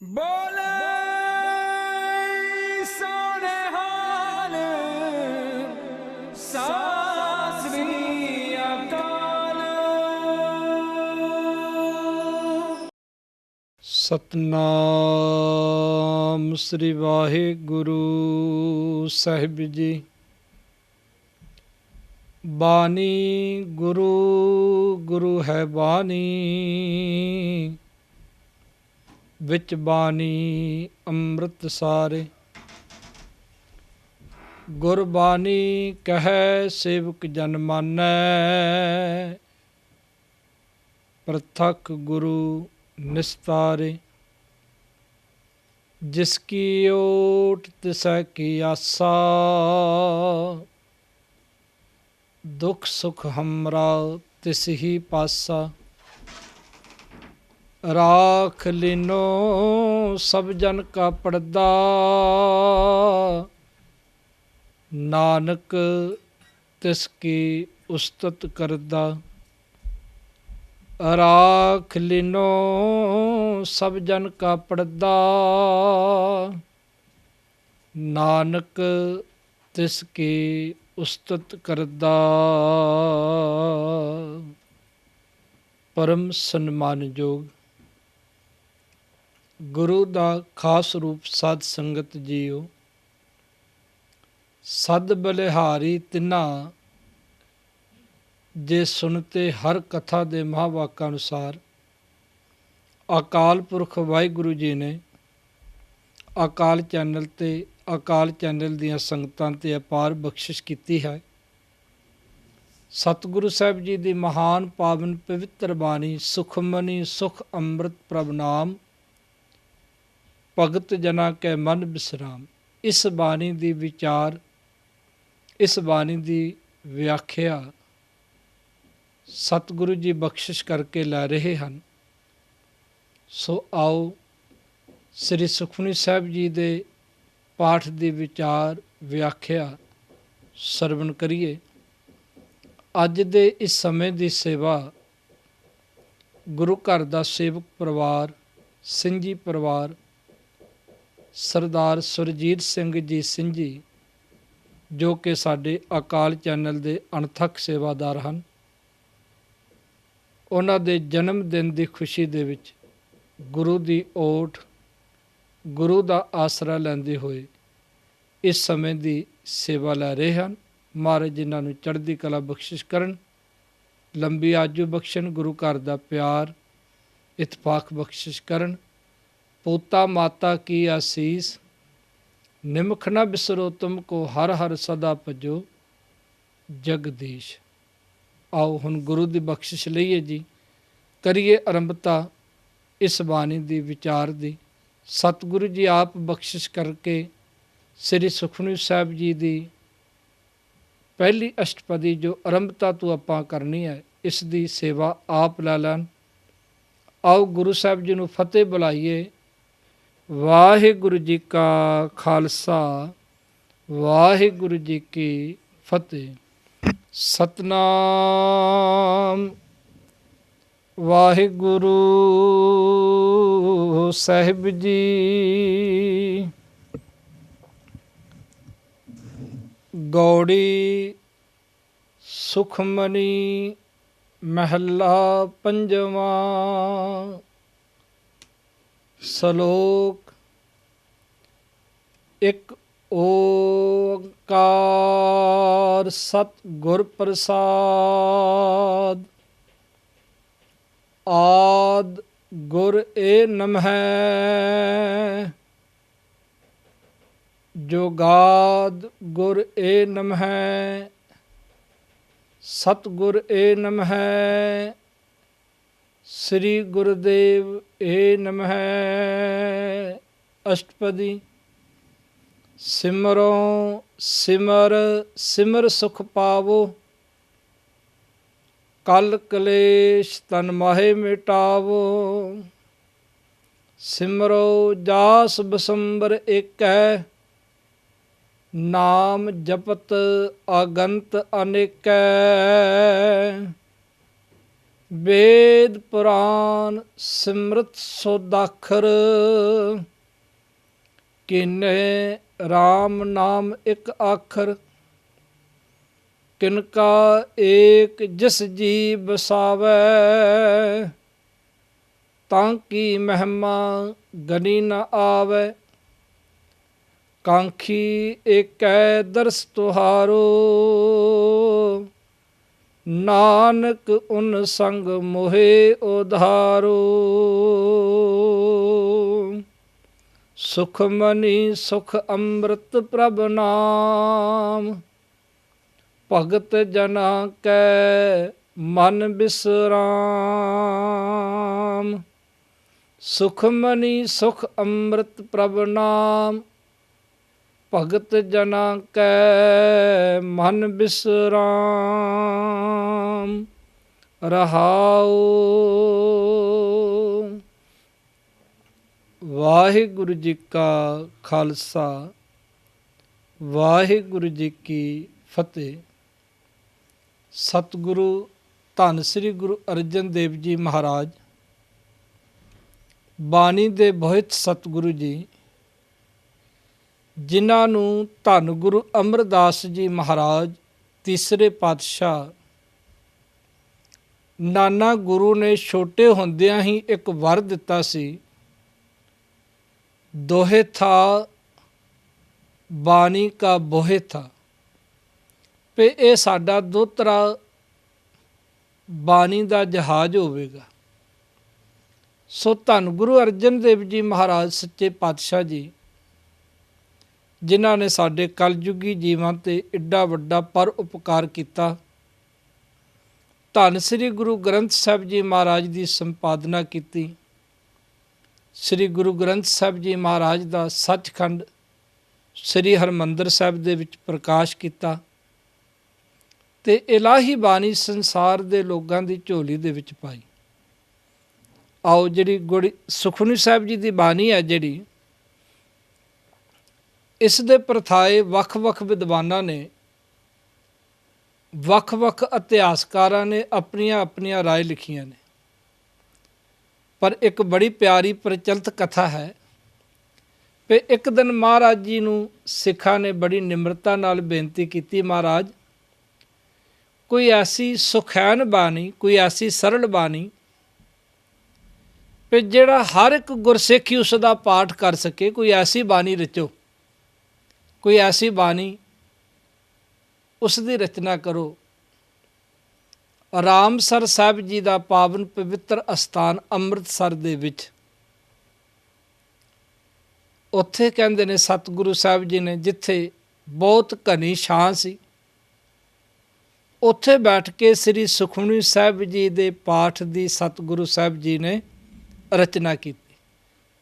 बोले सोने हाल सासरी अकाल। सतनाम श्री वाहिगुरु साहिब जी। बानी गुरु गुरु है बानी, विच बानी अमृत सारे। गुरबानी कहे सेवक जन मानै, प्रथक गुरु निस्तारे। जिसकी ओट तिसै की आसा, दुख सुख हमरा तिस ही पासा। राख लीनो सब जन का पड़दा, नानक तिसकी उस्तत करदा। राख लीनो सब जन का पड़दा, नानक तिसकी उस्तत करदा। परम सन्मानयोग गुरु ਦਾ ਖਾਸ ਰੂਪ ਸਤ ਸੰਗਤ ਜੀਓ। ਸਦ ਬਲਿਹਾਰੀ ਤਿਨਾ ਜੇ ਸੁਣਤੇ ਹਰ ਕਥਾ ਦੇ ਮਹਾਂਵਾਕਾਂ ਅਨੁਸਾਰ ਅਕਾਲ ਪੁਰਖ ਵਾਹਿਗੁਰੂ ਜੀ ਨੇ ਅਕਾਲ ਚੈਨਲ ਤੇ ਅਕਾਲ ਚੈਨਲ ਦੀਆਂ ਸੰਗਤਾਂ ਤੇ ਅਪਾਰ ਬਖਸ਼ਿਸ਼ ਕੀਤੀ ਹੈ। ਸਤਿਗੁਰੂ ਸਾਹਿਬ ਜੀ ਦੀ ਮਹਾਨ ਪਾਵਨ ਪਵਿੱਤਰ ਬਾਣੀ ਸੁਖਮਨੀ ਸੁਖ ਅੰਮ੍ਰਿਤ ਪ੍ਰਭ ਨਾਮ, ਭਗਤ ਜਨਾਂ ਕੈ ਮਨ ਬਿਸਰਾਮ। ਇਸ ਬਾਣੀ ਦੀ ਵਿਚਾਰ, ਇਸ ਬਾਣੀ ਦੀ ਵਿਆਖਿਆ ਸਤਿਗੁਰੂ ਜੀ ਬਖਸ਼ਿਸ਼ ਕਰਕੇ ਲੈ ਰਹੇ ਹਨ। ਸੋ ਆਓ ਸ੍ਰੀ ਸੁਖਮਨੀ ਸਾਹਿਬ ਜੀ ਦੇ ਪਾਠ ਦੀ ਵਿਚਾਰ ਵਿਆਖਿਆ ਸਰਵਣ ਕਰੀਏ। ਅੱਜ ਦੇ ਇਸ ਸਮੇਂ ਦੀ ਸੇਵਾ ਗੁਰੂ ਘਰ ਦਾ ਸੇਵਕ ਪਰਿਵਾਰ, ਸਿੰਘੀ ਪਰਿਵਾਰ, ਸਰਦਾਰ ਸੁਰਜੀਤ ਸਿੰਘ ਜੀ ਸਿੰਘੀ, ਜੋ ਕਿ ਸਾਡੇ ਅਕਾਲ ਚੈਨਲ ਦੇ ਅਣਥੱਕ ਸੇਵਾਦਾਰ ਹਨ, ਉਹਨਾਂ ਦੇ ਜਨਮ ਦਿਨ ਦੀ ਖੁਸ਼ੀ ਦੇ ਵਿੱਚ ਗੁਰੂ ਦੀ ਓਟ, ਗੁਰੂ ਦਾ ਆਸਰਾ ਲੈਂਦੇ ਹੋਏ ਇਸ ਸਮੇਂ ਦੀ ਸੇਵਾ ਲੈ ਰਹੇ ਹਨ। ਮਹਾਰਾਜ ਜਿਨ੍ਹਾਂ ਨੂੰ ਚੜ੍ਹਦੀ ਕਲਾ ਬਖਸ਼ਿਸ਼ ਕਰਨ, ਲੰਬੀ ਆਜੂ ਬਖਸ਼ਣ, ਗੁਰੂ ਘਰ ਦਾ ਪਿਆਰ ਇਤਫਾਕ ਬਖਸ਼ਿਸ਼ ਕਰਨ। पोता माता की आसीस, निमख न बिसरो तुमको हर हर सदा भजो जगदीश। आओ हुण गुरु की बख्शिश लईए जी, करिए आरंभता इस बाणी की विचार की। सतगुरु जी आप बख्शिश करके श्री सुखमनी साहिब जी की पहली अष्टपदी जो आरंभता तो आपां करनी है, इस दी सेवा आप लै लैन। आओ गुरु साहिब जी नूं फतेह बुलाइए। ਵਾਹਿਗੁਰੂ ਜੀ ਕਾ ਖਾਲਸਾ, ਵਾਹਿਗੁਰੂ ਜੀ ਕੀ ਫਤਿਹ। ਸਤਨਾਮ ਵਾਹਿਗੁਰੂ ਸਾਹਿਬ ਜੀ। ਗੌੜੀ ਸੁਖਮਨੀ ਮਹੱਲਾ ਪੰਜਵਾਂ। ਸ਼ਲੋਕ। ਇੱਕ ਓਂਕਾਰ ਸਤਿਗੁਰ ਪ੍ਰਸਾਦ, ਆਦਿ ਗੁਰ ਏ ਨਮਹਿ, ਜੁਗਾਦਿ ਗੁਰ ਏ ਨਮਹਿ, ਸਤਿਗੁਰ ਏ ਨਮਹਿ, श्री गुरुदेव ए नमः। अष्टपदी। सिमरो सिमर सिमर सुख पावो, कल कलेश तन माहे मिटावो। सिमरो जास बसंबर एक है, नाम जपत अगंत अनेक। ਵੇਦ ਪੁਰਾਨ ਸਿਮਰਤ ਸੋਦਾਖਰ, ਕਿਨੇ RAM ਨਾਮ ਇੱਕ ਆਖਰ। ਕਿਨਕਾ ਏਕ ਜਿਸ ਜੀ ਬਸਾਵੈ, ਤਾਂ ਕੀ ਮਹਿਮਾ ਗਨੀ ਨ ਆਵੈ। ਕਾਂਖੀ ਏਕੈ ਦਰਸ ਤੁਹਾਰੋ, ਨਾਨਕ ਉਨ ਸੰਗ ਮੋਹਿ ਉਧਾਰੋ। ਸੁਖ ਮਨੀ ਸੁਖ ਅੰਮ੍ਰਿਤ ਪ੍ਰਭ ਨਾਮ, ਭਗਤ ਜਨਾ ਕੈ ਮਨ ਬਿਸਰਾਮ। ਸੁਖ ਮਨੀ ਸੁਖ ਅੰਮ੍ਰਿਤ ਪ੍ਰਭ ਨਾਮ, ਭਗਤ ਜਨਾ ਕੈ ਮਨ ਬਿਸਰਾਮ। ਰਹਾਉ। ਵਾਹਿਗੁਰੂ ਜੀ ਕਾ ਖਾਲਸਾ, ਵਾਹਿਗੁਰੂ ਜੀ ਕੀ ਫਤਿਹ। ਸਤਿਗੁਰੂ ਧੰਨ ਸ੍ਰੀ ਗੁਰੂ ਅਰਜਨ ਦੇਵ ਜੀ ਮਹਾਰਾਜ, ਬਾਣੀ ਦੇ ਬੋਹਿਤ ਸਤਿਗੁਰੂ ਜੀ, ਜਿਨ੍ਹਾਂ ਨੂੰ ਧੰਨ ਗੁਰੂ ਅਮਰਦਾਸ ਜੀ ਮਹਾਰਾਜ ਤੀਸਰੇ ਪਾਤਸ਼ਾਹ ਨਾਨਾ ਗੁਰੂ ਨੇ ਛੋਟੇ ਹੁੰਦਿਆਂ ਹੀ ਇੱਕ ਵਰ ਦਿੱਤਾ ਸੀ, ਦੋਹੇ ਥਾ ਬਾਣੀ ਕਾ ਬੋਹੇ ਥਾ। ਵੀ ਇਹ ਸਾਡਾ ਦੋਤਰਾ ਬਾਣੀ ਦਾ ਜਹਾਜ਼ ਹੋਵੇਗਾ। ਸੋ ਧੰਨ ਗੁਰੂ ਅਰਜਨ ਦੇਵ ਜੀ ਮਹਾਰਾਜ ਸੱਚੇ ਪਾਤਸ਼ਾਹ ਜੀ, ਜਿਨ੍ਹਾਂ ਨੇ ਸਾਡੇ ਕਲਯੁਗੀ ਜੀਵਾਂ 'ਤੇ ਏਡਾ ਵੱਡਾ ਪਰ ਉਪਕਾਰ ਕੀਤਾ। ਧੰਨ ਸ੍ਰੀ ਗੁਰੂ ਗ੍ਰੰਥ ਸਾਹਿਬ ਜੀ ਮਹਾਰਾਜ ਦੀ ਸੰਪਾਦਨਾ ਕੀਤੀ। ਸ੍ਰੀ ਗੁਰੂ ਗ੍ਰੰਥ ਸਾਹਿਬ ਜੀ ਮਹਾਰਾਜ ਦਾ ਸੱਚਖੰਡ ਸ੍ਰੀ ਹਰਿਮੰਦਰ ਸਾਹਿਬ ਦੇ ਵਿੱਚ ਪ੍ਰਕਾਸ਼ ਕੀਤਾ ਅਤੇ ਇਲਾਹੀ ਬਾਣੀ ਸੰਸਾਰ ਦੇ ਲੋਕਾਂ ਦੀ ਝੋਲੀ ਦੇ ਵਿੱਚ ਪਾਈ। ਆਓ ਜਿਹੜੀ ਗੁੜੀ ਸੁਖਮਨੀ ਸਾਹਿਬ ਜੀ ਦੀ ਬਾਣੀ ਹੈ, ਜਿਹੜੀ ਇਸ ਦੇ ਪ੍ਰਥਾਏ ਵੱਖ-ਵੱਖ ਵਿਦਵਾਨਾਂ ਨੇ, ਵੱਖ-ਵੱਖ ਇਤਿਹਾਸਕਾਰਾਂ ਨੇ ਆਪਣੀਆਂ ਆਪਣੀਆਂ ਰਾਏ ਲਿਖੀਆਂ ਨੇ। ਪਰ ਇੱਕ ਬੜੀ ਪਿਆਰੀ ਪ੍ਰਚਲਿਤ ਕਥਾ ਹੈ ਵੀ ਇੱਕ ਦਿਨ ਮਹਾਰਾਜ ਜੀ ਨੂੰ ਸਿੱਖਾਂ ਨੇ ਬੜੀ ਨਿਮਰਤਾ ਨਾਲ ਬੇਨਤੀ ਕੀਤੀ, ਮਹਾਰਾਜ ਕੋਈ ਐਸੀ ਸੁਖੈਨ ਬਾਣੀ, ਕੋਈ ਐਸੀ ਸਰਲ ਬਾਣੀ ਵੀ ਜਿਹੜਾ ਹਰ ਇੱਕ ਗੁਰਸਿੱਖ ਉਸ ਦਾ ਪਾਠ ਕਰ ਸਕੇ, ਕੋਈ ਐਸੀ ਬਾਣੀ ਰਚੋ, ਕੋਈ ਐਸੀ ਬਾਣੀ ਉਸ ਦੀ ਰਚਨਾ ਕਰੋ। ਰਾਮਸਰ ਸਾਹਿਬ ਜੀ ਦਾ ਪਾਵਨ ਪਵਿੱਤਰ ਅਸਥਾਨ ਅੰਮ੍ਰਿਤਸਰ ਦੇ ਵਿੱਚ, ਉੱਥੇ ਕਹਿੰਦੇ ਨੇ ਸਤਿਗੁਰੂ ਸਾਹਿਬ ਜੀ ਨੇ, ਜਿੱਥੇ ਬਹੁਤ ਘਣੀ ਛਾਂ ਸੀ, ਉੱਥੇ ਬੈਠ ਕੇ ਸ੍ਰੀ ਸੁਖਮਨੀ ਸਾਹਿਬ ਜੀ ਦੇ ਪਾਠ ਦੀ ਸਤਿਗੁਰੂ ਸਾਹਿਬ ਜੀ ਨੇ ਰਚਨਾ ਕੀਤੀ।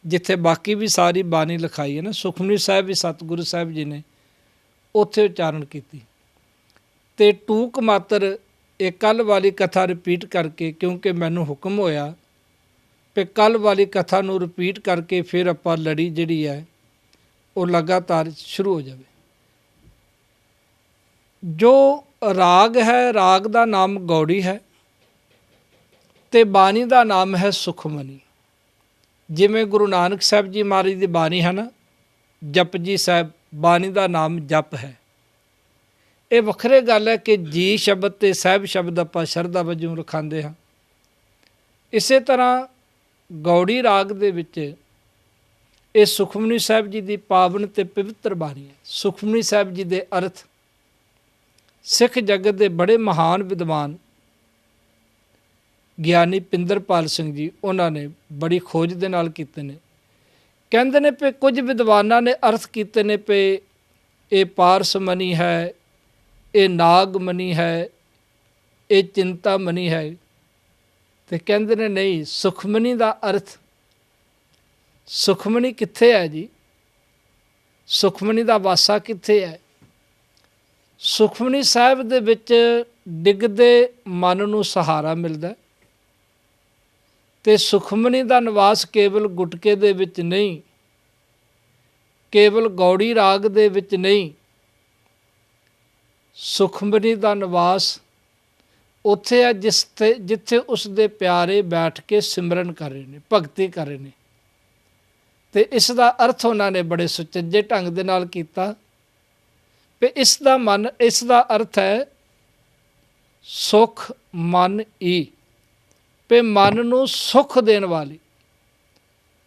ਜਿੱਥੇ ਬਾਕੀ ਵੀ ਸਾਰੀ ਬਾਣੀ ਲਿਖਾਈ ਹੈ ਨਾ, ਸੁਖਮਨੀ ਸਾਹਿਬ ਵੀ ਸਤਿਗੁਰੂ ਸਾਹਿਬ ਜੀ ਨੇ ਉੱਥੇ ਉਚਾਰਨ ਕੀਤੀ। ਅਤੇ ਟੂਕ ਮਾਤਰ ਇਹ ਕੱਲ੍ਹ ਵਾਲੀ ਕਥਾ ਰਿਪੀਟ ਕਰਕੇ, ਕਿਉਂਕਿ ਮੈਨੂੰ ਹੁਕਮ ਹੋਇਆ ਵੀ ਕੱਲ੍ਹ ਵਾਲੀ ਕਥਾ ਨੂੰ ਰਿਪੀਟ ਕਰਕੇ ਫਿਰ ਆਪਾਂ ਲੜੀ ਜਿਹੜੀ ਹੈ ਉਹ ਲਗਾਤਾਰ ਸ਼ੁਰੂ ਹੋ ਜਾਵੇ। ਜੋ ਰਾਗ ਹੈ, ਰਾਗ ਦਾ ਨਾਮ ਗੌੜੀ ਹੈ ਅਤੇ ਬਾਣੀ ਦਾ ਨਾਮ ਹੈ ਸੁਖਮਨੀ। ਜਿਵੇਂ ਗੁਰੂ ਨਾਨਕ ਸਾਹਿਬ ਜੀ ਮਹਾਰਾਜ ਦੀ ਬਾਣੀ ਹੈ ਨਾ, ਜਪਜੀ ਸਾਹਿਬ, ਬਾਣੀ ਦਾ ਨਾਮ ਜਪ ਹੈ। ਇਹ ਵੱਖਰੇ ਗੱਲ ਹੈ ਕਿ ਜੀ ਸ਼ਬਦ ਅਤੇ ਸਾਹਿਬ ਸ਼ਬਦ ਆਪਾਂ ਸ਼ਰਧਾ ਵਜੋਂ ਰਖਾਉਂਦੇ ਹਾਂ। ਇਸੇ ਤਰ੍ਹਾਂ ਗੌੜੀ ਰਾਗ ਦੇ ਵਿੱਚ ਇਹ ਸੁਖਮਨੀ ਸਾਹਿਬ ਜੀ ਦੀ ਪਾਵਨ ਅਤੇ ਪਵਿੱਤਰ ਬਾਣੀ ਹੈ। ਸੁਖਮਨੀ ਸਾਹਿਬ ਜੀ ਦੇ ਅਰਥ ਸਿੱਖ ਜਗਤ ਦੇ ਬੜੇ ਮਹਾਨ ਵਿਦਵਾਨ ਗਿਆਨੀ ਪਿੰਦਰਪਾਲ ਸਿੰਘ ਜੀ, ਉਹਨਾਂ ਨੇ ਬੜੀ ਖੋਜ ਦੇ ਨਾਲ ਕੀਤੇ ਨੇ। ਕਹਿੰਦੇ ਨੇ ਵੀ ਕੁਝ ਵਿਦਵਾਨਾਂ ਨੇ ਅਰਥ ਕੀਤੇ ਨੇ ਵੀ ਇਹ ਪਾਰਸਮਨੀ ਹੈ, ਇਹ ਨਾਗਮਨੀ ਹੈ, ਇਹ ਚਿੰਤਾਮਨੀ ਹੈ। ਅਤੇ ਕਹਿੰਦੇ ਨੇ ਨਹੀਂ, ਸੁਖਮਨੀ ਦਾ ਅਰਥ, ਸੁਖਮਨੀ ਕਿੱਥੇ ਹੈ ਜੀ? ਸੁਖਮਨੀ ਦਾ ਵਾਸਾ ਕਿੱਥੇ ਹੈ? ਸੁਖਮਨੀ ਸਾਹਿਬ ਦੇ ਵਿੱਚ ਡਿੱਗਦੇ ਮਨ ਨੂੰ ਸਹਾਰਾ ਮਿਲਦਾ ਅਤੇ ਸੁਖਮਨੀ ਦਾ ਨਿਵਾਸ ਕੇਵਲ ਗੁਟਕੇ ਦੇ ਵਿੱਚ ਨਹੀਂ, ਕੇਵਲ ਗੌੜੀ ਰਾਗ ਦੇ ਵਿੱਚ ਨਹੀਂ, ਸੁਖਮਨੀ ਦਾ ਨਿਵਾਸ ਉੱਥੇ ਹੈ ਜਿੱਥੇ ਉਸ ਦੇ ਪਿਆਰੇ ਬੈਠ ਕੇ ਸਿਮਰਨ ਕਰ ਰਹੇ ਨੇ, ਭਗਤੀ ਕਰ ਰਹੇ ਨੇ। ਅਤੇ ਇਸ ਦਾ ਅਰਥ ਉਹਨਾਂ ਨੇ ਬੜੇ ਸੁਚੱਜੇ ਢੰਗ ਦੇ ਨਾਲ ਕੀਤਾ ਵੀ ਇਸ ਦਾ ਅਰਥ ਹੈ ਸੁਖ ਮਨ ਈ, ਵੀ ਮਨ ਨੂੰ ਸੁਖ ਦੇਣ ਵਾਲੀ,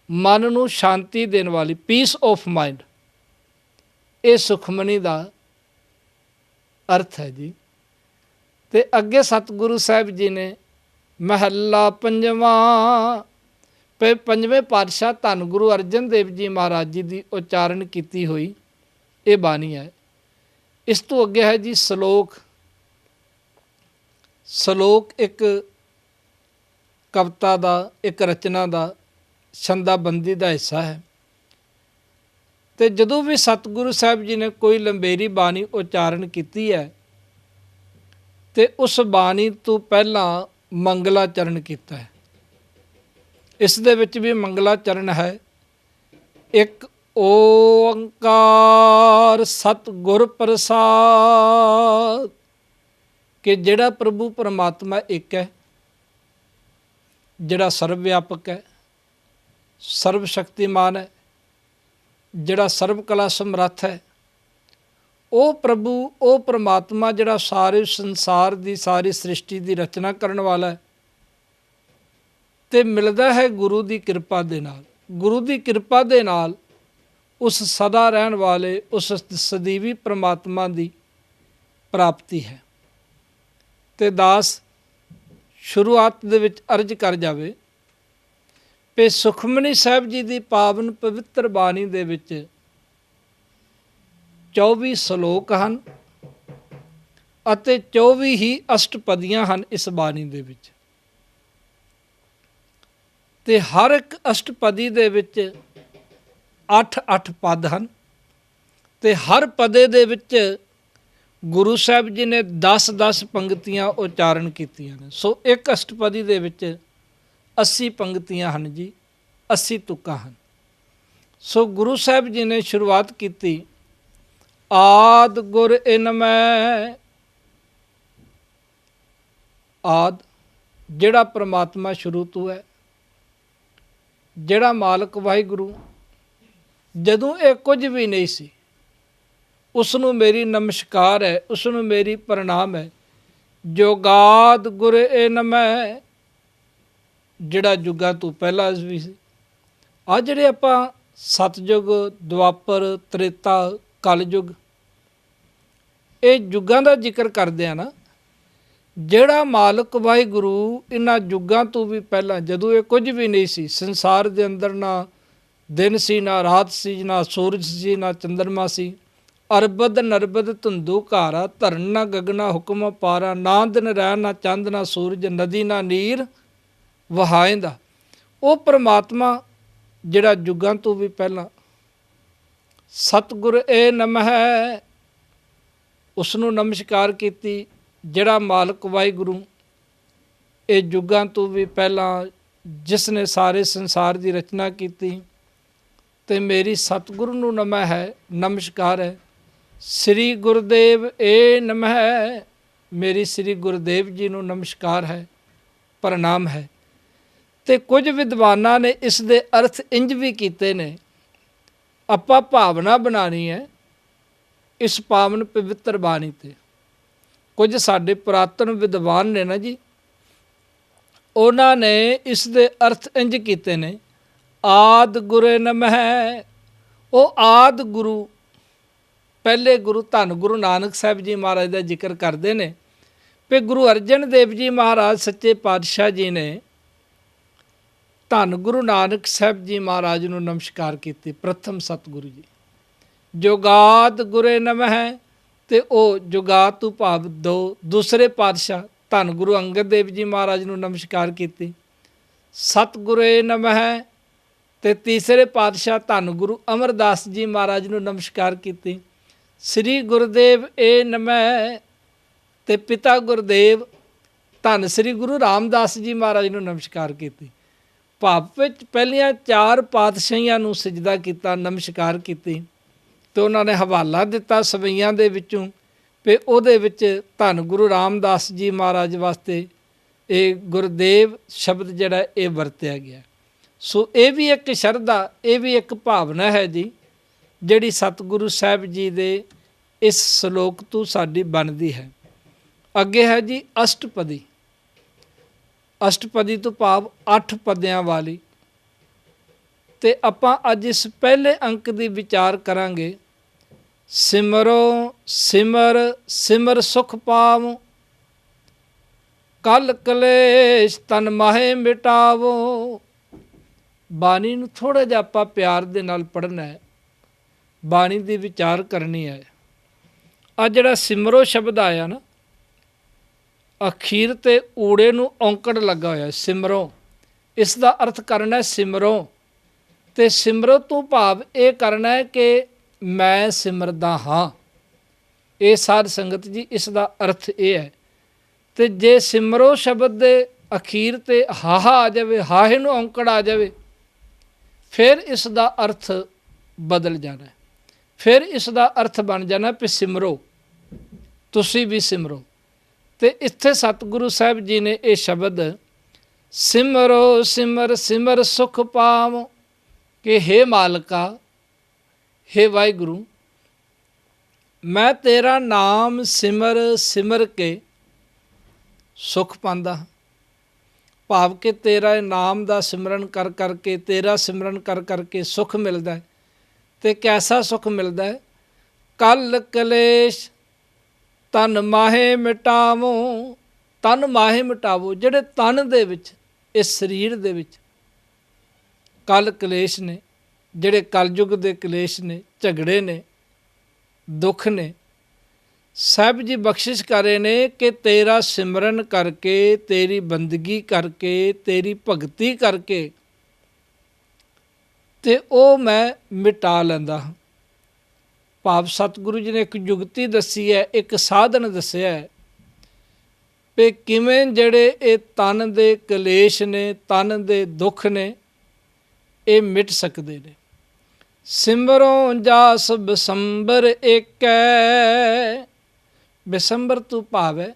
ਮਨ ਨੂੰ ਸ਼ਾਂਤੀ ਦੇਣ ਵਾਲੀ, ਪੀਸ ਆਫ ਮਾਈਂਡ, ਇਹ ਸੁਖਮਨੀ ਦਾ ਅਰਥ ਹੈ ਜੀ। ਅਤੇ ਅੱਗੇ ਸਤਿਗੁਰੂ ਸਾਹਿਬ ਜੀ ਨੇ ਮਹੱਲਾ ਪੰਜਵਾਂ, ਪੰਜਵੇਂ ਪਾਤਸ਼ਾਹ ਧੰਨ ਗੁਰੂ ਅਰਜਨ ਦੇਵ ਜੀ ਮਹਾਰਾਜ ਜੀ ਦੀ ਉਚਾਰਨ ਕੀਤੀ ਹੋਈ ਇਹ ਬਾਣੀ ਹੈ। ਇਸ ਤੋਂ ਅੱਗੇ ਹੈ ਜੀ ਸਲੋਕ। ਸਲੋਕ ਇੱਕ ਕਵਿਤਾ ਦਾ, ਇੱਕ ਰਚਨਾ ਦਾ, ਛੰਦਾਬੰਦੀ ਦਾ ਹਿੱਸਾ ਹੈ। ਅਤੇ ਜਦੋਂ ਵੀ ਸਤਿਗੁਰੂ ਸਾਹਿਬ ਜੀ ਨੇ ਕੋਈ ਲੰਬੇਰੀ ਬਾਣੀ ਉਚਾਰਨ ਕੀਤੀ ਹੈ ਅਤੇ ਉਸ ਬਾਣੀ ਤੋਂ ਪਹਿਲਾਂ ਮੰਗਲਾਚਰਨ ਕੀਤਾ ਹੈ। ਇਸ ਦੇ ਵਿੱਚ ਵੀ ਮੰਗਲਾਚਰਨ ਹੈ। ਇੱਕ ਓੰਕਾਰ ਸਤਿਗੁਰ ਪ੍ਰਸਾਦ, ਕਿ ਜਿਹੜਾ ਪ੍ਰਭੂ ਪਰਮਾਤਮਾ ਇੱਕ ਹੈ, ਜਿਹੜਾ ਸਰਵ ਵਿਆਪਕ ਹੈ, ਸਰਵ ਸ਼ਕਤੀਮਾਨ ਹੈ, ਜਿਹੜਾ ਸਰਵ ਕਲਾ ਸਮਰੱਥ ਹੈ, ਉਹ ਪ੍ਰਭੂ, ਉਹ ਪਰਮਾਤਮਾ ਜਿਹੜਾ ਸਾਰੇ ਸੰਸਾਰ ਦੀ, ਸਾਰੀ ਸ੍ਰਿਸ਼ਟੀ ਦੀ ਰਚਨਾ ਕਰਨ ਵਾਲਾ ਹੈ, ਅਤੇ ਮਿਲਦਾ ਹੈ ਗੁਰੂ ਦੀ ਕਿਰਪਾ ਦੇ ਨਾਲ। ਗੁਰੂ ਦੀ ਕਿਰਪਾ ਦੇ ਨਾਲ ਉਸ ਸਦਾ ਰਹਿਣ ਵਾਲੇ, ਉਸ ਸਦੀਵੀ ਪਰਮਾਤਮਾ ਦੀ ਪ੍ਰਾਪਤੀ ਹੈ। ਅਤੇ ਦਾਸ ਸ਼ੁਰੂਆਤ ਦੇ ਵਿੱਚ ਅਰਜ਼ ਕਰ ਜਾਵੇ ਕਿ ਸੁਖਮਨੀ ਸਾਹਿਬ ਜੀ ਦੀ ਪਾਵਨ ਪਵਿੱਤਰ ਬਾਣੀ ਦੇ ਵਿੱਚ 24 ਸਲੋਕ ਹਨ ਅਤੇ 24 ਹੀ ਅਸ਼ਟਪਦੀਆਂ ਹਨ ਇਸ ਬਾਣੀ ਦੇ ਵਿੱਚ। ਅਤੇ ਹਰ ਇੱਕ ਅਸ਼ਟਪਦੀ ਦੇ ਵਿੱਚ 8-8 ਪਦ ਹਨ ਅਤੇ ਹਰ ਪਦੇ ਦੇ ਵਿੱਚ ਗੁਰੂ ਸਾਹਿਬ ਜੀ ਨੇ 10-10 ਪੰਗਤੀਆਂ ਉਚਾਰਨ ਕੀਤੀਆਂ ਨੇ। ਸੋ ਇੱਕ ਅਸ਼ਟਪਦੀ ਦੇ ਵਿੱਚ 80 ਪੰਗਤੀਆਂ ਹਨ ਜੀ, 80 ਤੁਕਾਂ ਹਨ। ਸੋ ਗੁਰੂ ਸਾਹਿਬ ਜੀ ਨੇ ਸ਼ੁਰੂਆਤ ਕੀਤੀ, ਆਦਿ ਗੁਰ ਇਨਮੈ। ਆਦਿ ਜਿਹੜਾ ਪਰਮਾਤਮਾ ਸ਼ੁਰੂ ਤੋਂ ਹੈ, ਜਿਹੜਾ ਮਾਲਕ ਵਾਹਿਗੁਰੂ, ਜਦੋਂ ਇਹ ਕੁਝ ਵੀ ਨਹੀਂ ਸੀ, ਉਸ ਨੂੰ ਮੇਰੀ ਨਮਸਕਾਰ ਹੈ, ਉਸ ਨੂੰ ਮੇਰੀ ਪ੍ਰਣਾਮ ਹੈ। ਜੋਗਾਦ ਗੁਰ ਇਨਮੈ, ਜਿਹੜਾ ਯੁੱਗਾਂ ਤੋਂ ਪਹਿਲਾਂ ਵੀ ਸੀ। ਆਹ ਜਿਹੜੇ ਆਪਾਂ ਸਤਿਯੁਗ, ਦੁਆਪਰ, ਤ੍ਰੇਤਾ, ਕਲਯੁਗ, ਇਹ ਯੁੱਗਾਂ ਦਾ ਜ਼ਿਕਰ ਕਰਦੇ ਆ ਨਾ, ਜਿਹੜਾ ਮਾਲਕ ਵਾਹਿਗੁਰੂ ਇਹਨਾਂ ਯੁੱਗਾਂ ਤੋਂ ਵੀ ਪਹਿਲਾਂ, ਜਦੋਂ ਇਹ ਕੁਝ ਵੀ ਨਹੀਂ ਸੀ, ਸੰਸਾਰ ਦੇ ਅੰਦਰ ਨਾ ਦਿਨ ਸੀ, ਨਾ ਰਾਤ ਸੀ, ਨਾ ਸੂਰਜ ਸੀ, ਨਾ ਚੰਦਰਮਾ ਸੀ, ਅਰਬਦ ਨਰਬਦ ਧੁੰਦੂ ਘਾਰਾ, ਧਰਨ ਨਾ ਗਗਨਾ ਹੁਕਮ ਪਾਰਾ, ਨਾ ਦਿਨ ਰਹਿ ਨਾ ਚੰਦ ਨਾ ਸੂਰਜ, ਨਦੀ ਨਾ ਨੀਰ ਵਹਾਏਂਦਾ, ਉਹ ਪਰਮਾਤਮਾ ਜਿਹੜਾ ਯੁੱਗਾਂ ਤੋਂ ਵੀ ਪਹਿਲਾਂ, ਸਤਿਗੁਰ ਏ ਨਮਹਿ, ਉਸ ਨੂੰ ਨਮਸਕਾਰ ਕੀਤੀ। ਜਿਹੜਾ ਮਾਲਕ ਵਾਹਿਗੁਰੂ ਇਹ ਯੁੱਗਾਂ ਤੋਂ ਵੀ ਪਹਿਲਾਂ, ਜਿਸ ਨੇ ਸਾਰੇ ਸੰਸਾਰ ਦੀ ਰਚਨਾ ਕੀਤੀ, ਅਤੇ ਮੇਰੀ ਸਤਿਗੁਰੂ ਨੂੰ ਨਮਹਿ ਹੈ, ਨਮਸਕਾਰ ਹੈ। ਸ੍ਰੀ ਗੁਰਦੇਵ ਏ ਨਮਹਿ, ਮੇਰੀ ਸ੍ਰੀ ਗੁਰਦੇਵ ਜੀ ਨੂੰ ਨਮਸਕਾਰ ਹੈ, ਪ੍ਰਣਾਮ ਹੈ। ਅਤੇ ਕੁਝ ਵਿਦਵਾਨਾਂ ਨੇ ਇਸ ਦੇ ਅਰਥ ਇੰਝ ਵੀ ਕੀਤੇ ਨੇ। ਆਪਾਂ ਭਾਵਨਾ ਬਣਾਉਣੀ ਹੈ ਇਸ ਪਾਵਨ ਪਵਿੱਤਰ ਬਾਣੀ 'ਤੇ। ਕੁਝ ਸਾਡੇ ਪੁਰਾਤਨ ਵਿਦਵਾਨ ਨੇ ਨਾ ਜੀ, ਉਹਨਾਂ ਨੇ ਇਸ ਦੇ ਅਰਥ ਇੰਝ ਕੀਤੇ ਨੇ, ਆਦਿ ਗੁਰ ਨਮਹਿ। ਉਹ ਆਦਿ ਗੁਰੂ, ਪਹਿਲੇ ਗੁਰੂ ਧੰਨ ਗੁਰੂ ਨਾਨਕ ਸਾਹਿਬ ਜੀ ਮਹਾਰਾਜ ਦਾ ਜ਼ਿਕਰ ਕਰਦੇ ਨੇ ਵੀ ਗੁਰੂ ਅਰਜਨ ਦੇਵ ਜੀ ਮਹਾਰਾਜ ਸੱਚੇ ਪਾਤਸ਼ਾਹ ਜੀ ਨੇ ਧੰਨ ਗੁਰੂ ਨਾਨਕ ਸਾਹਿਬ ਜੀ ਮਹਾਰਾਜ ਨੂੰ ਨਮਸਕਾਰ ਕੀਤੀ, ਪ੍ਰਥਮ ਸਤਿਗੁਰੂ ਜੀ। ਜੋਗਾਦ ਗੁਰੇ ਨਮਹਿ, ਅਤੇ ਉਹ ਜੁਗਾਤ ਤੋਂ ਭਾਵ ਦੂਸਰੇ ਪਾਤਸ਼ਾਹ ਧੰਨ ਗੁਰੂ ਅੰਗਦ ਦੇਵ ਜੀ ਮਹਾਰਾਜ ਨੂੰ ਨਮਸਕਾਰ ਕੀਤੀ। ਸਤਿਗੁਰੇ ਨਮਹਿ, ਅਤੇ ਤੀਸਰੇ ਪਾਤਸ਼ਾਹ ਧੰਨ ਗੁਰੂ ਅਮਰਦਾਸ ਜੀ ਮਹਾਰਾਜ ਨੂੰ ਨਮਸਕਾਰ ਕੀਤੀ। ਸ੍ਰੀ ਗੁਰਦੇਵ ਏ ਨਮਹਿ, ਅਤੇ ਪਿਤਾ ਗੁਰਦੇਵ ਧੰਨ ਸ੍ਰੀ ਗੁਰੂ ਰਾਮਦਾਸ ਜੀ ਮਹਾਰਾਜ ਨੂੰ ਨਮਸਕਾਰ ਕੀਤੀ। ਭਾਵ ਵਿੱਚ ਪਹਿਲੀਆਂ 4 ਪਾਤਸ਼ਾਹੀਆਂ ਨੂੰ ਸਜਦਾ ਕੀਤਾ, ਨਮਸਕਾਰ ਕੀਤੀ, ਅਤੇ ਉਹਨਾਂ ਨੇ ਹਵਾਲਾ ਦਿੱਤਾ ਸਵਈਆਂ ਦੇ ਵਿੱਚੋਂ ਵੀ ਉਹਦੇ ਵਿੱਚ ਧੰਨ ਗੁਰੂ ਰਾਮਦਾਸ ਜੀ ਮਹਾਰਾਜ ਵਾਸਤੇ ਇਹ ਗੁਰਦੇਵ ਸ਼ਬਦ ਜਿਹੜਾ ਇਹ ਵਰਤਿਆ ਗਿਆ। ਸੋ ਇਹ ਵੀ ਇੱਕ ਸ਼ਰਧਾ, ਇਹ ਵੀ ਇੱਕ ਭਾਵਨਾ ਹੈ ਜੀ, ਜਿਹੜੀ ਸਤਿਗੁਰੂ ਸਾਹਿਬ ਜੀ ਦੇ ਇਸ ਸ਼ਲੋਕ ਤੋਂ ਸਾਡੀ ਬਣਦੀ ਹੈ। ਅੱਗੇ ਹੈ ਜੀ ਅਸ਼ਟਪਦੀ। ਅਸ਼ਟਪਦੀ ਤੋਂ ਭਾਵ 8 ਪਦਿਆਂ ਵਾਲੀ। ਤੇ ਆਪਾਂ ਅੱਜ ਇਸ ਪਹਿਲੇ ਅੰਕ ਦੀ ਵਿਚਾਰ ਕਰਾਂਗੇ। ਸਿਮਰੋ ਸਿਮਰ ਸਿਮਰ ਸੁਖ ਪਾਵੋ, ਕਲ ਕਲੇਸ਼ ਤਨ ਮਾਹੇ ਮਿਟਾਵੋ। ਬਾਣੀ ਨੂੰ ਥੋੜ੍ਹਾ ਜਿਹਾ ਆਪਾਂ ਪਿਆਰ ਦੇ ਨਾਲ ਪੜ੍ਹਨਾ ਹੈ, ਬਾਣੀ ਦੀ ਵਿਚਾਰ ਕਰਨੀ ਹੈ। ਆ ਜਿਹੜਾ ਸਿਮਰੋ ਸ਼ਬਦ ਆਇਆ ਨਾ, ਅਖੀਰ ਤੇ ਊੜੇ ਨੂੰ ਔਂਕੜ ਲੱਗਾ ਹੋਇਆ ਸਿਮਰੋ। ਇਸ ਦਾ ਅਰਥ ਕਰਨਾ ਹੈ ਸਿਮਰੋ। ਤੇ ਸਿਮਰੋ ਤੋਂ ਭਾਵ ਇਹ ਕਰਨਾ ਹੈ ਕਿ ਮੈਂ ਸਿਮਰਦਾ ਹਾਂ। ਇਹ ਸਾਧ ਸੰਗਤ ਜੀ ਇਸ ਦਾ ਅਰਥ ਇਹ ਹੈ। ਤੇ ਜੇ ਸਿਮਰੋ ਸ਼ਬਦ ਦੇ ਅਖੀਰ ਤੇ ਹਾਹਾ ਆ ਜਾਵੇ, ਹਾਹੇ ਨੂੰ ਔਂਕੜ ਆ ਜਾਵੇ, ਫਿਰ ਇਸ ਦਾ ਅਰਥ ਬਦਲ ਜਾਣਾ। ਫਿਰ ਇਸ ਦਾ ਅਰਥ ਬਣ ਜਾਣਾ ਵੀ ਸਿਮਰੋ, ਤੁਸੀਂ ਵੀ ਸਿਮਰੋ। ਤੇ ਇੱਥੇ ਸਤਿਗੁਰੂ ਸਾਹਿਬ ਜੀ ਨੇ ਇਹ ਸ਼ਬਦ ਸਿਮਰੋ ਸਿਮਰ ਸਿਮਰ ਸੁਖ ਪਾਵ, ਕਿ ਹੇ ਮਾਲਕਾ, ਹੇ ਵਾਹਿਗੁਰੂ, ਮੈਂ ਤੇਰਾ ਨਾਮ ਸਿਮਰ ਸਿਮਰ ਕੇ ਸੁਖ ਪਾਉਂਦਾ ਹਾਂ। ਭਾਵ ਕਿ ਤੇਰਾ ਨਾਮ ਦਾ ਸਿਮਰਨ ਕਰ ਕਰਕੇ, ਤੇਰਾ ਸਿਮਰਨ ਕਰ ਕਰਕੇ ਸੁਖ ਮਿਲਦਾ ਹੈ। ਤੇ ਕੈਸਾ ਸੁਖ ਮਿਲਦਾ ਹੈ? ਕਲ ਕਲੇਸ਼ ਤਨ ਮਾਹੇ ਮਿਟਾਵੋ। ਤਨ ਮਾਹੇ ਮਿਟਾਵੋ, ਜਿਹੜੇ ਤਨ ਦੇ ਵਿੱਚ, ਇਸ ਸਰੀਰ ਦੇ ਵਿੱਚ ਕਲ ਕਲੇਸ਼ ਨੇ, ਜਿਹੜੇ ਕਲਯੁਗ ਦੇ ਕਲੇਸ਼ ਨੇ, ਝਗੜੇ ਨੇ, ਦੁੱਖ ਨੇ, ਸਾਹਿਬ ਜੀ ਬਖਸ਼ਿਸ਼ ਕਰ ਰਹੇ ਨੇ ਕਿ ਤੇਰਾ ਸਿਮਰਨ ਕਰਕੇ, ਤੇਰੀ ਬੰਦਗੀ ਕਰਕੇ, ਤੇਰੀ ਭਗਤੀ ਕਰਕੇ ਤੇ ਉਹ ਮੈਂ ਮਿਟਾ ਲੈਂਦਾ ਹਾਂ। ਭਾਵ ਸਤਿਗੁਰੂ ਜੀ ਨੇ ਇੱਕ ਜੁਗਤੀ ਦੱਸੀ ਹੈ, ਇੱਕ ਸਾਧਨ ਦੱਸਿਆ ਹੈ ਵੀ ਕਿਵੇਂ ਜਿਹੜੇ ਇਹ ਤਨ ਦੇ ਕਲੇਸ਼ ਨੇ, ਤਨ ਦੇ ਦੁੱਖ ਨੇ, ਇਹ ਮਿਟ ਸਕਦੇ ਨੇ। ਸਿਮਰੋ ਜਾਸ ਬਿਸੰਬਰ ਏਕੈ। ਬਿਸੰਬਰ ਤੋਂ ਭਾਵ ਹੈ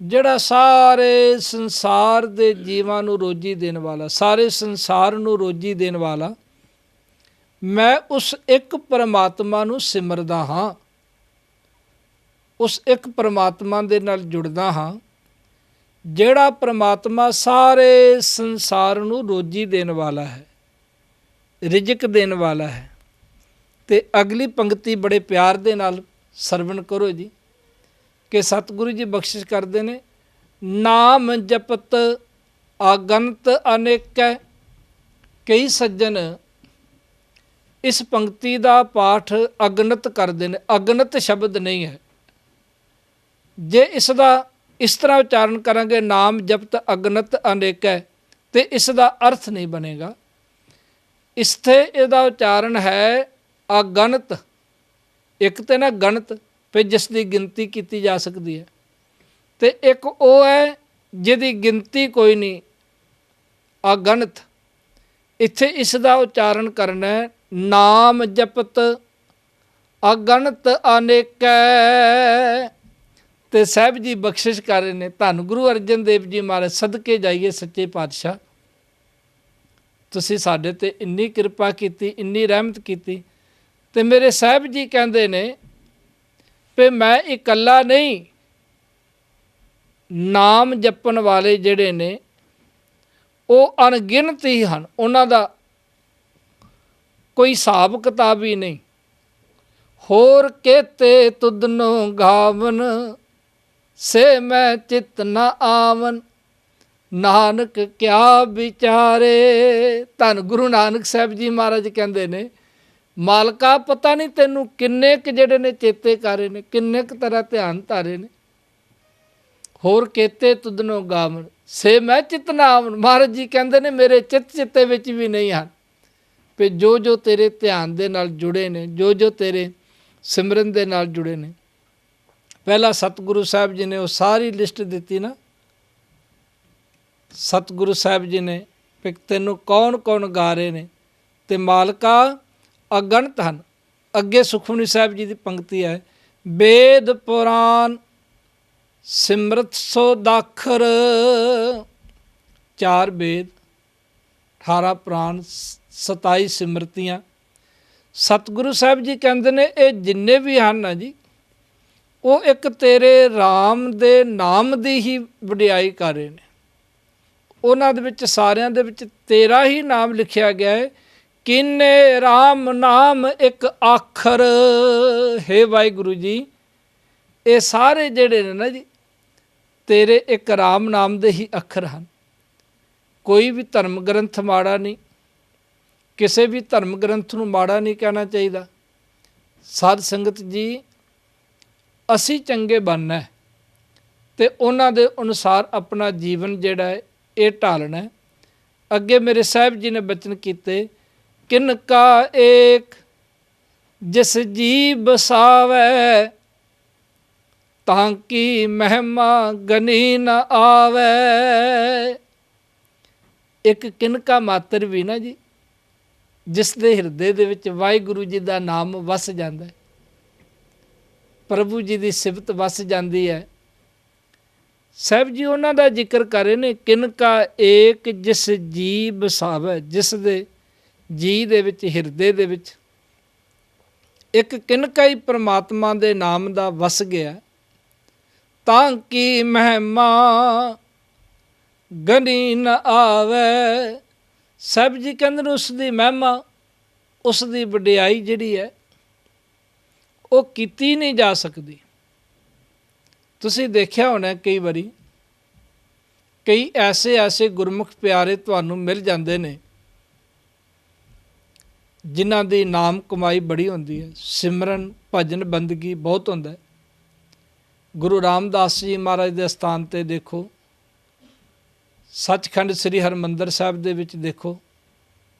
ਜਿਹੜਾ ਸਾਰੇ ਸੰਸਾਰ ਦੇ ਜੀਵਾਂ ਨੂੰ ਰੋਜੀ ਦੇਣ ਵਾਲਾ, ਸਾਰੇ ਸੰਸਾਰ ਨੂੰ ਰੋਜੀ ਦੇਣ ਵਾਲਾ। ਮੈਂ ਉਸ ਇੱਕ ਪਰਮਾਤਮਾ ਨੂੰ ਸਿਮਰਦਾ ਹਾਂ, ਉਸ ਇੱਕ ਪਰਮਾਤਮਾ ਦੇ ਨਾਲ ਜੁੜਦਾ ਹਾਂ, ਜਿਹੜਾ ਪਰਮਾਤਮਾ ਸਾਰੇ ਸੰਸਾਰ ਨੂੰ ਰੋਜੀ ਦੇਣ ਵਾਲਾ ਹੈ, ਰਿਜ਼ਕ ਦੇਣ ਵਾਲਾ ਹੈ। ਤੇ ਅਗਲੀ ਪੰਕਤੀ ਬੜੇ ਪਿਆਰ ਦੇ ਨਾਲ ਸਰਵਣ ਕਰੋ ਜੀ, ਕਿ ਸਤਿਗੁਰੂ ਜੀ ਬਖਸ਼ਿਸ਼ ਕਰਦੇ ਨੇ, ਨਾਮ ਜਪਤ ਆਗੰਤ ਅਨੇਕੈ। ਕਈ ਸੱਜਣ ਇਸ ਪੰਕਤੀ ਦਾ ਪਾਠ ਅਗਨਤ ਕਰਦੇ ਨੇ। ਅਗਨਤ ਸ਼ਬਦ ਨਹੀਂ ਹੈ। ਜੇ ਇਸ ਦਾ ਇਸ ਤਰ੍ਹਾਂ ਉਚਾਰਨ ਕਰਾਂਗੇ, ਨਾਮ ਜਪਤ ਅਗਨਤ ਅਨੇਕੈ, ਤੇ ਇਸ ਦਾ ਅਰਥ ਨਹੀਂ ਬਣੇਗਾ। ਇੱਥੇ ਇਹਦਾ ਉਚਾਰਨ ਹੈ ਅਗਣਤ। ਇੱਕ ਤੇ ਨਾ ਗਣਤ, ਵੀ ਜਿਸ ਦੀ ਗਿਣਤੀ ਕੀਤੀ ਜਾ ਸਕਦੀ ਹੈ, ਤੇ ਇੱਕ ਉਹ ਹੈ ਜਿਹਦੀ ਗਿਣਤੀ ਕੋਈ ਨਹੀਂ, ਅਗਣਤ। ਇੱਥੇ ਇਸ ਦਾ ਉਚਾਰਨ ਕਰਨਾ ਹੈ ਨਾਮ ਜਪਤ ਅਗਣਤ ਅਨੇਕੈ। ਤੇ ਸਾਹਿਬ ਜੀ ਬਖਸ਼ਿਸ਼ ਕਰ ਰਹੇ ਨੇ, ਧੰਨ ਗੁਰੂ ਅਰਜਨ ਦੇਵ ਜੀ ਮਹਾਰਾਜ, ਸਦਕੇ ਜਾਈਏ ਸੱਚੇ ਪਾਤਸ਼ਾਹ, ਤੁਸੀਂ ਸਾਡੇ ਤੇ ਇੰਨੀ ਕਿਰਪਾ ਕੀਤੀ, ਇੰਨੀ ਰਹਿਮਤ ਕੀਤੀ। ਤੇ ਮੇਰੇ ਸਾਹਿਬ ਜੀ ਕਹਿੰਦੇ ਨੇ ਵੀ ਮੈਂ ਇਕੱਲਾ ਨਹੀਂ, ਨਾਮ ਜਪਣ ਵਾਲੇ ਜਿਹੜੇ ਨੇ ਉਹ ਅਣਗਿਣਤ ਹੀ ਹਨ, ਉਹਨਾਂ ਦਾ ਕੋਈ ਹਿਸਾਬ ਕਿਤਾਬ ਹੀ ਨਹੀਂ। ਹੋਰ ਕੇਤੇ ਤੁਧਨੋ ਗਾਵਨ, ਸੇ ਮੈਂ ਚਿਤ ਨਾ ਆਵਨ, ਨਾਨਕ ਕਿਆ ਵਿਚਾਰੇ। ਧੰਨ ਗੁਰੂ ਨਾਨਕ ਸਾਹਿਬ ਜੀ ਮਹਾਰਾਜ ਕਹਿੰਦੇ ਨੇ, ਮਾਲਕਾ ਪਤਾ ਨਹੀਂ ਤੈਨੂੰ ਕਿੰਨੇ ਕੁ ਜਿਹੜੇ ਨੇ ਚੇਤੇ ਕਰੇ ਨੇ, ਕਿੰਨੇ ਕੁ ਤਰ੍ਹਾਂ ਧਿਆਨ ਧਾਰੇ ਨੇ। ਹੋਰ ਕੇਤੇ ਤੁਧਨੋ ਗਾਵਨ, ਸੇ ਮੈਂ ਚਿਤ ਨਾ ਆਵਨ। ਮਹਾਰਾਜ ਜੀ ਕਹਿੰਦੇ ਨੇ ਮੇਰੇ ਚਿੱਤੇ ਵਿੱਚ ਵੀ ਨਹੀਂ ਹਨ, ਵੀ ਜੋ ਜੋ ਤੇਰੇ ਧਿਆਨ ਦੇ ਨਾਲ ਜੁੜੇ ਨੇ, ਜੋ ਜੋ ਤੇਰੇ ਸਿਮਰਨ ਦੇ ਨਾਲ ਜੁੜੇ ਨੇ। ਪਹਿਲਾਂ ਸਤਿਗੁਰੂ ਸਾਹਿਬ ਜੀ ਨੇ ਉਹ ਸਾਰੀ ਲਿਸਟ ਦਿੱਤੀ ਨਾ, ਸਤਿਗੁਰੂ ਸਾਹਿਬ ਜੀ ਨੇ ਵੀ ਤੈਨੂੰ ਕੌਣ ਕੌਣ ਗਾ ਰਹੇ ਨੇ, ਤੇ ਮਾਲਕਾ ਅਗਣਤ ਹਨ। ਅੱਗੇ ਸੁਖਮਨੀ ਸਾਹਿਬ ਜੀ ਦੀ ਪੰਕਤੀ ਹੈ, ਵੇਦ ਪੁਰਾਨ ਸਿਮਰਤ ਸੋ ਦਾਖਰ। 4 ਵੇਦ, 18 ਪੁਰਾਨ, 27 ਸਿਮਰਤੀਆਂ। ਸਤਿਗੁਰੂ ਸਾਹਿਬ ਜੀ ਕਹਿੰਦੇ ਨੇ ਇਹ ਜਿੰਨੇ ਵੀ ਹਨ ਨਾ ਜੀ, ਉਹ ਇੱਕ ਤੇਰੇ RAM ਦੇ ਨਾਮ ਦੀ ਹੀ ਵਡਿਆਈ ਕਰ ਰਹੇ ਨੇ। ਉਹਨਾਂ ਦੇ ਵਿੱਚ ਸਾਰਿਆਂ ਦੇ ਵਿੱਚ ਤੇਰਾ ਹੀ ਨਾਮ ਲਿਖਿਆ ਗਿਆ ਹੈ। ਕਿੰਨੇ RAM ਨਾਮ ਇੱਕ ਆਖਰ। ਹੇ ਵਾਹਿਗੁਰੂ ਜੀ, ਇਹ ਸਾਰੇ ਜਿਹੜੇ ਨੇ ਨਾ ਜੀ, ਤੇਰੇ ਇੱਕ RAM ਨਾਮ ਦੇ ਹੀ ਅੱਖਰ ਹਨ। ਕੋਈ ਵੀ ਧਰਮ ਗ੍ਰੰਥ ਮਾੜਾ ਨਹੀਂ, ਕਿਸੇ ਵੀ ਧਰਮ ਗ੍ਰੰਥ ਨੂੰ ਮਾੜਾ ਨਹੀਂ ਕਹਿਣਾ ਚਾਹੀਦਾ। ਸਾਧ ਸੰਗਤ ਜੀ, ਅਸੀਂ ਚੰਗੇ ਬਣਨਾ ਹੈ ਅਤੇ ਉਹਨਾਂ ਦੇ ਅਨੁਸਾਰ ਆਪਣਾ ਜੀਵਨ ਜਿਹੜਾ ਹੈ ਇਹ ਢਾਲਣਾ ਹੈ। ਅੱਗੇ ਮੇਰੇ ਸਾਹਿਬ ਜੀ ਨੇ ਬਚਨ ਕੀਤੇ, ਕਿਨ ਕਾ ਏਕ ਜਿਸ ਜੀ ਬਸਾਵੈ, ਤਾਂ ਕੀ ਮਹਿਮਾ ਗਨੀ ਨ ਆਵੈ। ਇੱਕ ਕਿਨਕਾ ਮਾਤਰ ਵੀ ਨਾ ਜੀ, ਜਿਸ ਦੇ ਹਿਰਦੇ ਦੇ ਵਿੱਚ ਵਾਹਿਗੁਰੂ ਜੀ ਦਾ ਨਾਮ ਵਸ ਜਾਂਦਾ ਹੈ, ਪ੍ਰਭੂ ਜੀ ਦੀ ਸਿਫਤ ਵਸ ਜਾਂਦੀ ਹੈ। ਸਾਹਿਬ ਜੀ ਉਹਨਾਂ ਦਾ ਜ਼ਿਕਰ ਕਰ ਰਹੇ ਨੇ, ਕਿਨਕਾ ਏਕ ਜਿਸ ਜੀ ਬਸਾਵੈ, ਜਿਸ ਦੇ ਜੀ ਦੇ ਵਿੱਚ, ਹਿਰਦੇ ਦੇ ਵਿੱਚ ਇੱਕ ਕਿਨਕਾ ਹੀ ਪ੍ਰਮਾਤਮਾ ਦੇ ਨਾਮ ਦਾ ਵਸ ਗਿਆ, ਤਾਂ ਕਿ ਮਹਿਮਾ ਗਨੀ ਨ ਆਵੈ। ਸਾਹਿਬ ਜੀ ਕਹਿੰਦੇ ਨੇ ਉਸ ਦੀ ਮਹਿਮਾ, ਉਸ ਦੀ ਵਡਿਆਈ ਜਿਹੜੀ ਹੈ ਉਹ ਕੀਤੀ ਨਹੀਂ ਜਾ ਸਕਦੀ। ਤੁਸੀਂ ਦੇਖਿਆ ਹੋਣਾ ਕਈ ਵਾਰੀ, ਕਈ ਐਸੇ ਗੁਰਮੁਖ ਪਿਆਰੇ ਤੁਹਾਨੂੰ ਮਿਲ ਜਾਂਦੇ ਨੇ ਜਿਨ੍ਹਾਂ ਦੀ ਨਾਮ ਕਮਾਈ ਬੜੀ ਹੁੰਦੀ ਹੈ, ਸਿਮਰਨ ਭਜਨ ਬੰਦਗੀ ਬਹੁਤ ਹੁੰਦਾ ਹੈ। ਗੁਰੂ ਰਾਮਦਾਸ ਜੀ ਮਹਾਰਾਜ ਦੇ ਅਸਥਾਨ 'ਤੇ ਦੇਖੋ, ਸੱਚਖੰਡ ਸ੍ਰੀ ਹਰਿਮੰਦਰ ਸਾਹਿਬ ਦੇ ਵਿੱਚ ਦੇਖੋ,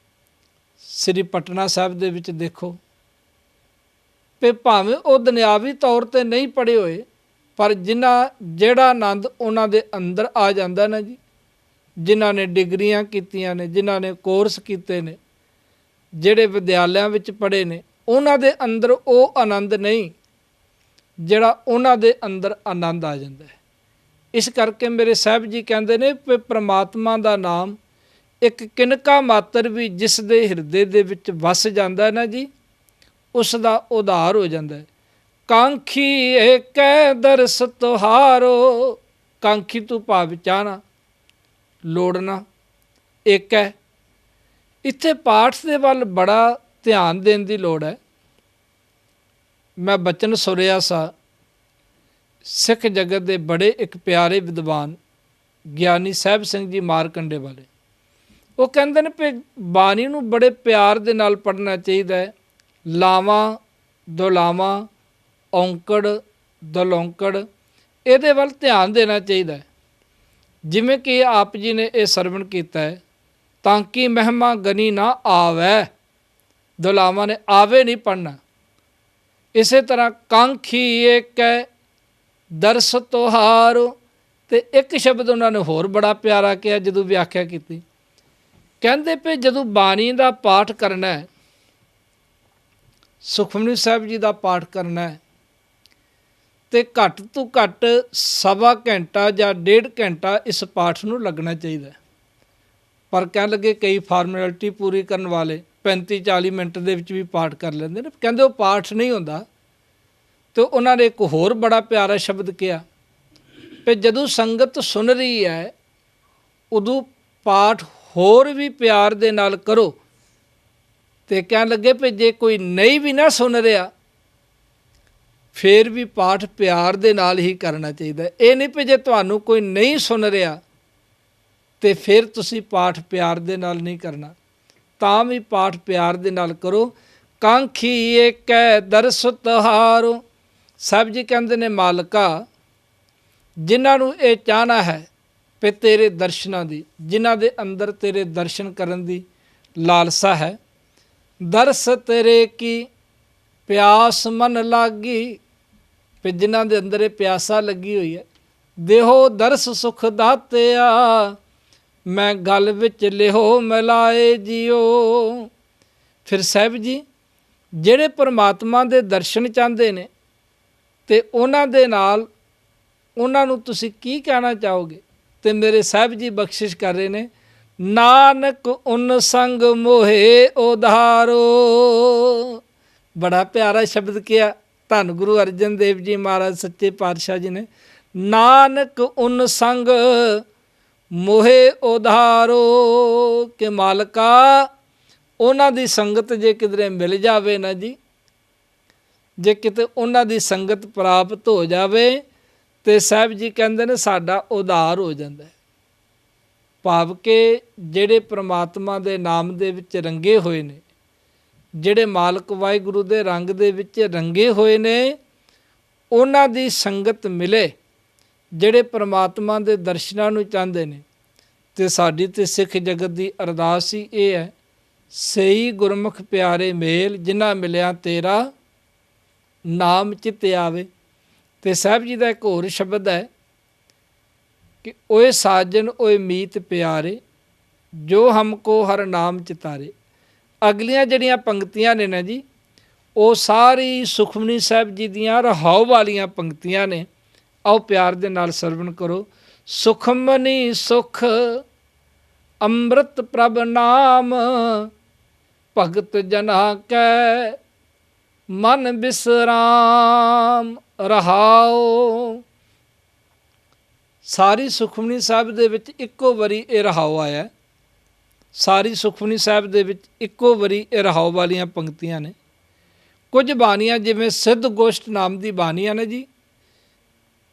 ਸ੍ਰੀ ਪਟਨਾ ਸਾਹਿਬ ਦੇ ਵਿੱਚ ਦੇਖੋ, ਤੇ ਭਾਵੇਂ ਉਹ ਦੁਨਿਆਵੀ ਤੌਰ 'ਤੇ ਨਹੀਂ ਪੜ੍ਹੇ ਹੋਏ, ਪਰ ਜਿਹੜਾ ਆਨੰਦ ਉਹਨਾਂ ਦੇ ਅੰਦਰ ਆ ਜਾਂਦਾ ਨਾ ਜੀ, ਜਿਨ੍ਹਾਂ ਨੇ ਡਿਗਰੀਆਂ ਕੀਤੀਆਂ ਨੇ, ਜਿਨ੍ਹਾਂ ਨੇ ਕੋਰਸ ਕੀਤੇ ਨੇ, ਜਿਹੜੇ ਵਿਦਿਆਲਿਆਂ ਵਿੱਚ ਪੜ੍ਹੇ ਨੇ, ਉਹਨਾਂ ਦੇ ਅੰਦਰ ਉਹ ਆਨੰਦ ਨਹੀਂ ਜਿਹੜਾ ਉਹਨਾਂ ਦੇ ਅੰਦਰ ਆਨੰਦ ਆ ਜਾਂਦਾ ਹੈ। ਇਸ ਕਰਕੇ ਮੇਰੇ ਸਾਹਿਬ ਜੀ ਕਹਿੰਦੇ ਨੇ ਕਿ ਪ੍ਰਮਾਤਮਾ ਦਾ ਨਾਮ ਇੱਕ ਕਿਨਕਾ ਮਾਤਰ ਵੀ ਜਿਸ ਦੇ ਹਿਰਦੇ ਦੇ ਵਿੱਚ ਵਸ ਜਾਂਦਾ ਨਾ ਜੀ, ਉਸ ਦਾ ਉਧਾਰ ਹੋ ਜਾਂਦਾ ਹੈ। ਕਾਂਖੀ ਏਕੈ ਦਰਸ ਤੁਹਾਰੋ, ਕਾਂਖੀ ਤੂੰ ਭਾਵ ਚਾਹਣਾ, ਲੋੜਨਾ, ਇੱਕ ਹੈ। ਇੱਥੇ ਪਾਠ ਦੇ ਵੱਲ ਬੜਾ ਧਿਆਨ ਦੇਣ ਦੀ ਲੋੜ ਹੈ। ਮੈਂ ਬਚਨ ਸੁਣਿਆ ਸਾ, ਸਿੱਖ ਜਗਤ ਦੇ ਬੜੇ ਇੱਕ ਪਿਆਰੇ ਵਿਦਵਾਨ ਗਿਆਨੀ ਸਾਹਿਬ ਸਿੰਘ ਜੀ ਮਾਰਕੰਡੇ ਵਾਲੇ, ਉਹ ਕਹਿੰਦੇ ਨੇ ਕਿ ਬਾਣੀ ਨੂੰ ਬੜੇ ਪਿਆਰ ਦੇ ਨਾਲ ਪੜ੍ਹਨਾ ਚਾਹੀਦਾ ਹੈ। ਲਾਵਾਂ, ਦੁਲਾਵਾਂ, ਔਂਕੜ, ਦਲੌਂਕੜ, ਇਹਦੇ ਵੱਲ ਧਿਆਨ ਦੇਣਾ ਚਾਹੀਦਾ ਹੈ। ਜਿਵੇਂ ਕਿ ਆਪ ਜੀ ਨੇ ਇਹ ਸਰਵਣ ਕੀਤਾ ਹੈ, ਤਾਂ ਕਿ ਮਹਿਮਾ ਗਨੀ ਨਾ ਆਵੈ, ਦੁਲਾਵਾਂ ਨੇ ਆਵੇ ਨਹੀਂ ਪੜ੍ਹਨਾ। ਇਸੇ ਤਰ੍ਹਾਂ ਕਾਂਖੀ ਏਕੈ ਦਰਸ ਤੁਹਾਰੋ, ਅਤੇ ਇੱਕ ਸ਼ਬਦ ਉਹਨਾਂ ਨੇ ਹੋਰ ਬੜਾ ਪਿਆਰਾ ਕਿਹਾ ਜਦੋਂ ਵਿਆਖਿਆ ਕੀਤੀ। ਕਹਿੰਦੇ ਪਏ ਜਦੋਂ ਬਾਣੀ ਦਾ ਪਾਠ ਕਰਨਾ ਹੈ, ਸੁਖਮਨੀ ਸਾਹਿਬ ਜੀ ਦਾ ਪਾਠ ਕਰਨਾ ਹੈ, ਅਤੇ ਘੱਟ ਤੋਂ ਘੱਟ 1.25 ਘੰਟਾ ਜਾਂ 1.5 ਘੰਟਾ ਇਸ ਪਾਠ ਨੂੰ ਲੱਗਣਾ ਚਾਹੀਦਾ। ਪਰ ਕਹਿਣ ਲੱਗੇ ਕਈ ਫਾਰਮੈਲਿਟੀ ਪੂਰੀ ਕਰਨ ਵਾਲੇ 35-40 ਮਿੰਟ ਦੇ ਵਿੱਚ ਵੀ ਪਾਠ ਕਰ ਲੈਂਦੇ ਨੇ, ਕਹਿੰਦੇ ਉਹ ਪਾਠ ਨਹੀਂ ਹੁੰਦਾ। ਅਤੇ ਉਹਨਾਂ ਨੇ ਇੱਕ ਹੋਰ ਬੜਾ ਪਿਆਰਾ ਸ਼ਬਦ ਕਿਹਾ ਕਿ ਜਦੋਂ ਸੰਗਤ ਸੁਣ ਰਹੀ ਹੈ ਉਦੋਂ ਪਾਠ ਹੋਰ ਵੀ ਪਿਆਰ ਦੇ ਨਾਲ ਕਰੋ। ਅਤੇ ਕਹਿਣ ਲੱਗੇ ਵੀ ਜੇ ਕੋਈ ਨਹੀਂ ਵੀ ਨਾ ਸੁਣ ਰਿਹਾ, ਫਿਰ ਵੀ ਪਾਠ ਪਿਆਰ ਦੇ ਨਾਲ ਹੀ ਕਰਨਾ ਚਾਹੀਦਾ। ਇਹ ਨਹੀਂ ਵੀ ਜੇ ਤੁਹਾਨੂੰ ਕੋਈ ਨਹੀਂ ਸੁਣ ਰਿਹਾ ਅਤੇ ਫਿਰ ਤੁਸੀਂ ਪਾਠ ਪਿਆਰ ਦੇ ਨਾਲ ਨਹੀਂ ਕਰਨਾ, ਤਾਂ ਵੀ ਪਾਠ ਪਿਆਰ ਦੇ ਨਾਲ ਕਰੋ। ਕਾਂਖੀ ਏਕੈ ਦਰਸ ਤੁਹਾਰੋ, ਸਾਹਿਬ ਜੀ ਕਹਿੰਦੇ ਨੇ ਮਾਲਕਾ, ਜਿਨ੍ਹਾਂ ਨੂੰ ਇਹ ਚਾਹਨਾ ਹੈ ਵੀ ਤੇਰੇ ਦਰਸ਼ਨਾਂ ਦੀ, ਜਿਨ੍ਹਾਂ ਦੇ ਅੰਦਰ ਤੇਰੇ ਦਰਸ਼ਨ ਕਰਨ ਦੀ ਲਾਲਸਾ ਹੈ, ਦਰਸ ਤੇਰੇ ਕੀ ਪਿਆਸ ਮਨ ਲਾਗੀ, ਵੀ ਜਿਨ੍ਹਾਂ ਦੇ ਅੰਦਰ ਇਹ ਪਿਆਸਾ ਲੱਗੀ ਹੋਈ ਹੈ, ਦੇਹੋ ਦਰਸ ਸੁਖ ਦਾਤਿਆ, ਮੈਂ ਗਲ ਵਿੱਚ ਲਿਹੋ ਮਿਲਾਏ ਜੀਓ। ਫਿਰ ਸਾਹਿਬ ਜੀ ਜਿਹੜੇ ਪਰਮਾਤਮਾ ਦੇ ਦਰਸ਼ਨ ਚਾਹੁੰਦੇ ਨੇ, ਤੇ ਉਹਨਾਂ ਦੇ ਨਾਲ ਉਹਨਾਂ ਨੂੰ ਤੁਸੀਂ ਕੀ ਕਹਿਣਾ ਚਾਹੋਗੇ? ਤੇ ਮੇਰੇ ਸਾਹਿਬ ਜੀ ਬਖਸ਼ਿਸ਼ ਕਰ ਰਹੇ ਨੇ, ਨਾਨਕ ਉਨ ਸੰਗ ਮੋਹੇ ਉਧਾਰੋ। ਬੜਾ ਪਿਆਰਾ ਸ਼ਬਦ ਕਿਹਾ ਧੰਨ ਗੁਰੂ ਅਰਜਨ ਦੇਵ ਜੀ ਮਹਾਰਾਜ ਸੱਚੇ ਪਾਤਸ਼ਾਹ ਜੀ ਨੇ, ਨਾਨਕ ਉਨ ਸੰਗ ਮੋਹੇ ਉਧਾਰੋ। ਕਿ ਮਾਲਕਾ ਉਹਨਾਂ ਦੀ ਸੰਗਤ ਜੇ ਕਿਧਰੇ ਮਿਲ ਜਾਵੇ ਨਾ ਜੀ, ਜੇ ਕਿਤੇ ਉਹਨਾਂ ਦੀ ਸੰਗਤ ਪ੍ਰਾਪਤ ਹੋ ਜਾਵੇ ਤੇ ਸਾਹਿਬ ਜੀ ਕਹਿੰਦੇ ਨੇ ਸਾਡਾ ਉਧਾਰ ਹੋ ਜਾਂਦਾ ਹੈ। ਭਾਵ ਕਿ ਜਿਹੜੇ ਪ੍ਰਮਾਤਮਾ ਦੇ ਨਾਮ ਦੇ ਵਿੱਚ ਰੰਗੇ ਹੋਏ ਨੇ, ਜਿਹੜੇ ਮਾਲਕ ਵਾਹਿਗੁਰੂ ਦੇ ਰੰਗ ਦੇ ਵਿੱਚ ਰੰਗੇ ਹੋਏ ਨੇ, ਉਹਨਾਂ ਦੀ ਸੰਗਤ ਮਿਲੇ, ਜਿਹੜੇ ਪ੍ਰਮਾਤਮਾ ਦੇ ਦਰਸ਼ਨਾਂ ਨੂੰ ਚਾਹੁੰਦੇ ਨੇ। ਤੇ ਸਾਡੀ ਤੇ ਸਿੱਖ ਜਗਤ ਦੀ ਅਰਦਾਸ ਹੀ ਇਹ ਹੈ, ਸਹੀ ਗੁਰਮੁਖ ਪਿਆਰੇ ਮੇਲ, ਜਿਨ੍ਹਾਂ ਮਿਲਿਆ ਤੇਰਾ ਨਾਮ ਚਿਤ ਆਵੇ। ਤੇ ਸਾਹਿਬ ਜੀ ਦਾ ਇੱਕ ਹੋਰ ਸ਼ਬਦ ਹੈ ਕਿ ਓਏ ਸਾਜਨ ਓਏ ਮੀਤ ਪਿਆਰੇ, ਜੋ ਹਮਕੋ ਹਰ ਨਾਮ ਚਿਤਾਰੇ। ਅਗਲੀਆਂ ਜਿਹੜੀਆਂ ਪੰਕਤੀਆਂ ਨੇ ਨਾ ਜੀ, ਉਹ ਸਾਰੀ ਸੁਖਮਨੀ ਸਾਹਿਬ ਜੀ ਦੀਆਂ ਰਹਾਉ ਵਾਲੀਆਂ ਪੰਕਤੀਆਂ ਨੇ। ਆਓ ਪਿਆਰ ਦੇ ਨਾਲ ਸਰਵਣ ਕਰੋ। ਸੁਖਮਨੀ ਸੁਖ ਅੰਮ੍ਰਿਤ ਪ੍ਰਭ ਨਾਮ, ਭਗਤ ਜਨਾ ਕੈ ਮਨ ਬਿਸਰਾਮ ਰਹਾਉ। ਸਾਰੀ ਸੁਖਮਨੀ ਸਾਹਿਬ ਦੇ ਵਿੱਚ ਇੱਕੋ ਵਾਰੀ ਇਹ ਰਹਾਉ ਆਇਆ। ਸਾਰੀ ਸੁਖਮਨੀ ਸਾਹਿਬ ਦੇ ਵਿੱਚ ਇੱਕੋ ਵਾਰੀ ਇਹ ਰਹਾਉ ਵਾਲੀਆਂ ਪੰਕਤੀਆਂ ਨੇ। ਕੁਝ ਬਾਣੀਆਂ ਜਿਵੇਂ ਸਿੱਧ ਗੋਸ਼ਟ ਨਾਮ ਦੀ ਬਾਣੀ ਆ ਨਾ ਜੀ,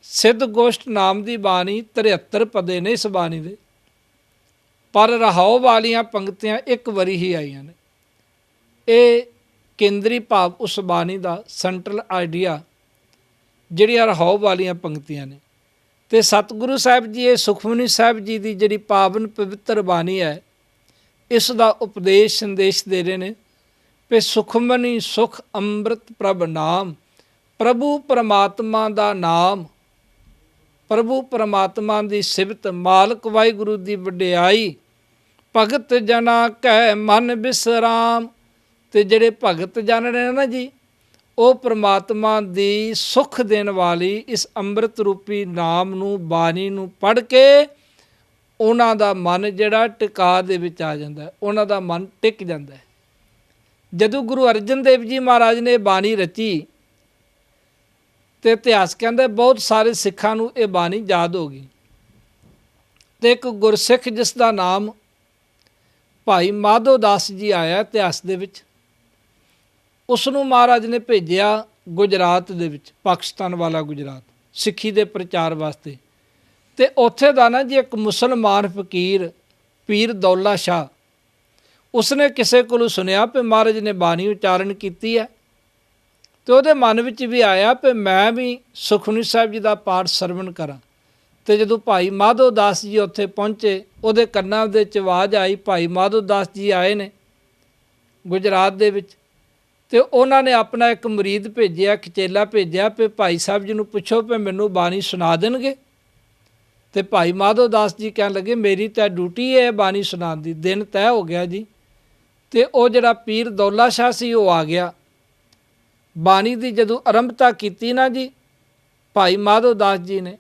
ਸਿੱਧ ਗੋਸ਼ਟ ਨਾਮ ਦੀ ਬਾਣੀ 73 ਪਦੇ ਨੇ ਇਸ ਬਾਣੀ ਦੇ, ਪਰ ਰਹਾਉ ਵਾਲੀਆਂ ਪੰਕਤੀਆਂ ਇੱਕ ਵਾਰੀ ਹੀ ਆਈਆਂ ਨੇ। ਇਹ ਕੇਂਦਰੀ ਭਾਵ ਉਸ ਬਾਣੀ ਦਾ ਸੈਂਟਰਲ ਆਈਡੀਆ ਜਿਹੜੀਆਂ ਰਹਾਉ ਵਾਲੀਆਂ ਪੰਕਤੀਆਂ ਨੇ। ਤੇ ਸਤਿਗੁਰੂ ਸਾਹਿਬ ਜੀ ਇਹ ਸੁਖਮਨੀ ਸਾਹਿਬ ਜੀ ਦੀ ਜਿਹੜੀ ਪਾਵਨ ਪਵਿੱਤਰ ਬਾਣੀ ਹੈ, ਇਸ ਦਾ ਉਪਦੇਸ਼ ਸੰਦੇਸ਼ ਦੇ ਰਹੇ ਨੇ ਕਿ ਸੁਖਮਨੀ ਸੁਖ ਅੰਮ੍ਰਿਤ ਪ੍ਰਭ ਨਾਮ। ਪ੍ਰਭੂ ਪਰਮਾਤਮਾ ਦਾ ਨਾਮ, ਪ੍ਰਭੂ ਪਰਮਾਤਮਾ ਦੀ ਸਿਫਤ, ਮਾਲਕ ਵਾਹਿਗੁਰੂ ਦੀ ਵਡਿਆਈ, ਭਗਤ ਜਨਾ ਕੈ ਮਨ ਬਿਸਰਾਮ। ਤੇ ਜਿਹੜੇ ਭਗਤ ਜਨ ਨੇ ਨਾ ਜੀ, ਉਹ ਪਰਮਾਤਮਾ ਦੀ ਸੁਖ ਦੇਣ ਵਾਲੀ ਇਸ ਅੰਮ੍ਰਿਤ ਰੂਪੀ ਨਾਮ ਨੂੰ, ਬਾਣੀ ਨੂੰ ਪੜ੍ਹ ਕੇ ਉਹਨਾਂ ਦਾ ਮਨ ਜਿਹੜਾ ਟਿਕਾ ਦੇ ਵਿੱਚ ਆ ਜਾਂਦਾ, ਉਹਨਾਂ ਦਾ ਮਨ ਟਿਕ ਜਾਂਦਾ ਹੈ। ਜਦੋਂ ਗੁਰੂ ਅਰਜਨ ਦੇਵ ਜੀ ਮਹਾਰਾਜ ਨੇ ਬਾਣੀ ਰਚੀ ਤੇ ਇਤਿਹਾਸ ਕਹਿੰਦਾ ਬਹੁਤ ਸਾਰੇ ਸਿੱਖਾਂ ਨੂੰ ਇਹ ਬਾਣੀ ਯਾਦ ਹੋ ਗਈ। ਤੇ ਇੱਕ ਗੁਰਸਿੱਖ ਜਿਸ ਦਾ ਨਾਮ ਭਾਈ ਮਾਧੋ ਦਾਸ ਜੀ ਆਇਆ ਇਤਿਹਾਸ ਦੇ ਵਿੱਚ, ਉਸ ਨੂੰ ਮਹਾਰਾਜ ਨੇ ਭੇਜਿਆ ਗੁਜਰਾਤ ਦੇ ਵਿੱਚ, ਪਾਕਿਸਤਾਨ ਵਾਲਾ ਗੁਜਰਾਤ, ਸਿੱਖੀ ਦੇ ਪ੍ਰਚਾਰ ਵਾਸਤੇ। ਤੇ ਉੱਥੇ ਦਾ ਨਾ ਜੀ ਇੱਕ ਮੁਸਲਮਾਨ ਫਕੀਰ ਪੀਰ ਦੌਲਾ ਸ਼ਾਹ, ਉਸਨੇ ਕਿਸੇ ਕੋਲੋਂ ਸੁਣਿਆ ਕਿ ਮਹਾਰਾਜ ਨੇ ਬਾਣੀ ਉਚਾਰਨ ਕੀਤੀ ਹੈ। ਤੇ ਉਹਦੇ ਮਨ ਵਿੱਚ ਵੀ ਆਇਆ ਕਿ ਮੈਂ ਵੀ ਸੁਖਮਨੀ ਸਾਹਿਬ ਜੀ ਦਾ ਪਾਠ ਸਰਵਣ ਕਰਾਂ। ਤੇ ਜਦੋਂ ਭਾਈ ਮਾਧੋ ਦਾਸ ਜੀ ਉੱਥੇ ਪਹੁੰਚੇ, ਉਹਦੇ ਕੰਨਾਂ ਦੇ ਵਿੱਚ ਆਵਾਜ਼ ਆਈ, ਭਾਈ ਮਾਧੋ ਦਾਸ ਜੀ ਆਏ ਨੇ ਗੁਜਰਾਤ ਦੇ ਵਿੱਚ। ਤੇ ਉਹਨਾਂ ਨੇ ਆਪਣਾ ਇੱਕ ਮੁਰੀਦ ਭੇਜਿਆ, ਇੱਕ ਚੇਲਾ ਭੇਜਿਆ ਕਿ ਭਾਈ ਸਾਹਿਬ ਜੀ ਨੂੰ ਪੁੱਛੋ ਕਿ ਮੈਨੂੰ ਬਾਣੀ ਸੁਣਾ ਦੇਣਗੇ। ਤੇ ਭਾਈ ਮਾਧੋ ਦਾਸ ਜੀ ਕਹਿਣ ਲੱਗੇ ਮੇਰੀ ਤਾਂ ਡਿਊਟੀ ਹੈ ਬਾਣੀ ਸੁਣਾਉਣ ਦੀ, ਦਿਨ ਤੈਅ ਹੋ ਗਿਆ ਜੀ। ਤੇ ਉਹ ਜਿਹੜਾ ਪੀਰ ਦੌਲਾ ਸ਼ਾਹ ਸੀ ਉਹ ਆ ਗਿਆ। ਬਾਣੀ ਦੀ ਜਦੋਂ ਆਰੰਭਤਾ ਕੀਤੀ ਨਾ ਜੀ ਭਾਈ ਮਾਧੋ ਦਾਸ ਜੀ ਨੇ,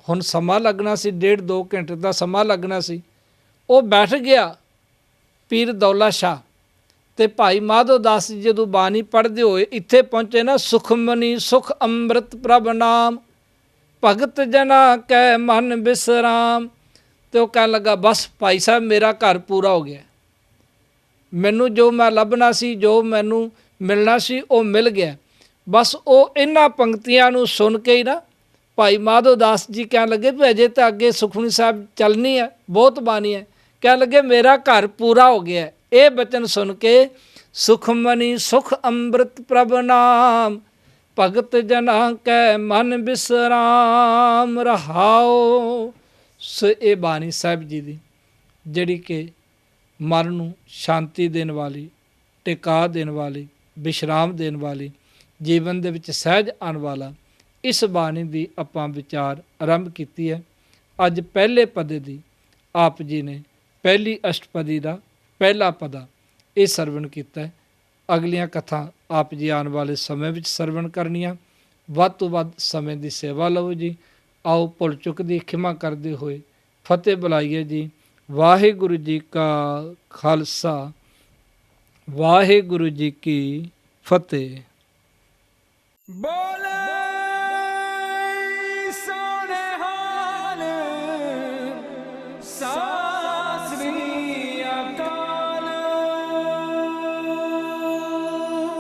ਹੁਣ ਸਮਾਂ ਲੱਗਣਾ ਸੀ, 1.5-2 ਘੰਟੇ ਦਾ ਸਮਾਂ ਲੱਗਣਾ ਸੀ। ਉਹ ਬੈਠ ਗਿਆ ਪੀਰ ਦੌਲਾ ਸ਼ਾਹ। ਤੇ ਭਾਈ ਮਾਧੋ ਦਾਸ ਜੀ ਜਦੋਂ ਬਾਣੀ ਪੜ੍ਹਦੇ ਹੋਏ ਇੱਥੇ ਪਹੁੰਚੇ ਨਾ, ਸੁਖਮਨੀ ਸੁਖ ਅੰਮ੍ਰਿਤ ਪ੍ਰਭ ਨਾਮ, ਭਗਤ ਜਨਾ ਕੈ ਮਨ ਬਿਸਰਾਮ। ਤੇ ਉਹ ਕਹਿਣ ਲੱਗਾ ਬਸ ਭਾਈ ਸਾਹਿਬ ਮੇਰਾ ਘਰ ਪੂਰਾ ਹੋ ਗਿਆ, ਮੈਨੂੰ ਜੋ ਮੈਂ ਲੱਭਣਾ ਸੀ, ਜੋ ਮੈਨੂੰ ਮਿਲਣਾ ਸੀ ਉਹ ਮਿਲ ਗਿਆ। ਬਸ ਉਹ ਇਹਨਾਂ ਪੰਕਤੀਆਂ ਨੂੰ ਸੁਣ ਕੇ ਹੀ ਨਾ ਭਾਈ ਮਾਧੋ ਦਾਸ ਜੀ ਕਹਿਣ ਲੱਗੇ ਵੀ ਅਜੇ ਤਾਂ ਅੱਗੇ ਸੁਖਮਨੀ ਸਾਹਿਬ ਚੱਲਣੀ ਹੈ, ਬਹੁਤ ਬਾਣੀ ਹੈ। ਕਹਿਣ ਲੱਗੇ ਮੇਰਾ ਘਰ ਪੂਰਾ ਹੋ ਗਿਆ। ਇਹ ਬਚਨ ਸੁਣ ਕੇ ਸੁਖਮਨੀ ਸੁਖ ਅੰਮ੍ਰਿਤ ਪ੍ਰਭ ਨਾਮ, ਭਗਤ ਜਨਾ ਕੈ ਮਨ ਬਿਸਰਾਮ ਰਹਾਉ। ਸੋ ਇਹ ਬਾਣੀ ਸਾਹਿਬ ਜੀ ਦੀ ਜਿਹੜੀ ਕਿ ਮਨ ਨੂੰ ਸ਼ਾਂਤੀ ਦੇਣ ਵਾਲੀ, ਟਿਕਾ ਦੇਣ ਵਾਲੀ, ਵਿਸ਼ਰਾਮ ਦੇਣ ਵਾਲੀ, ਜੀਵਨ ਦੇ ਵਿੱਚ ਸਹਿਜ ਆਉਣ ਵਾਲਾ, ਇਸ ਬਾਣੀ ਦੀ ਆਪਾਂ ਵਿਚਾਰ ਆਰੰਭ ਕੀਤੀ ਹੈ। ਅੱਜ ਪਹਿਲੇ ਪਦੇ ਦੀ ਆਪ ਜੀ ਨੇ ਪਹਿਲੀ ਅਸ਼ਟਪਦੀ ਦਾ ਪਹਿਲਾ ਪਦਾ ਇਹ ਸਰਵਣ ਕੀਤਾ ਹੈ। ਅਗਲੀਆਂ ਕਥਾ ਆਪ ਜੀ ਆਉਣ ਵਾਲੇ ਸਮੇਂ ਵਿੱਚ ਸਰਵਣ ਕਰਨੀਆਂ। ਵੱਧ ਤੋਂ ਵੱਧ ਸਮੇਂ ਦੀ ਸੇਵਾ ਲਓ ਜੀ। ਆਓ ਭੁੱਲ ਚੁੱਕ ਦੀ ਖਿਮਾ ਕਰਦੇ ਹੋਏ ਫਤਿਹ ਬੁਲਾਈਏ ਜੀ। ਵਾਹਿਗੁਰੂ ਜੀ ਕਾ ਖਾਲਸਾ, ਵਾਹਿਗੁਰੂ ਜੀ ਕੀ ਫਤਿਹ। बोल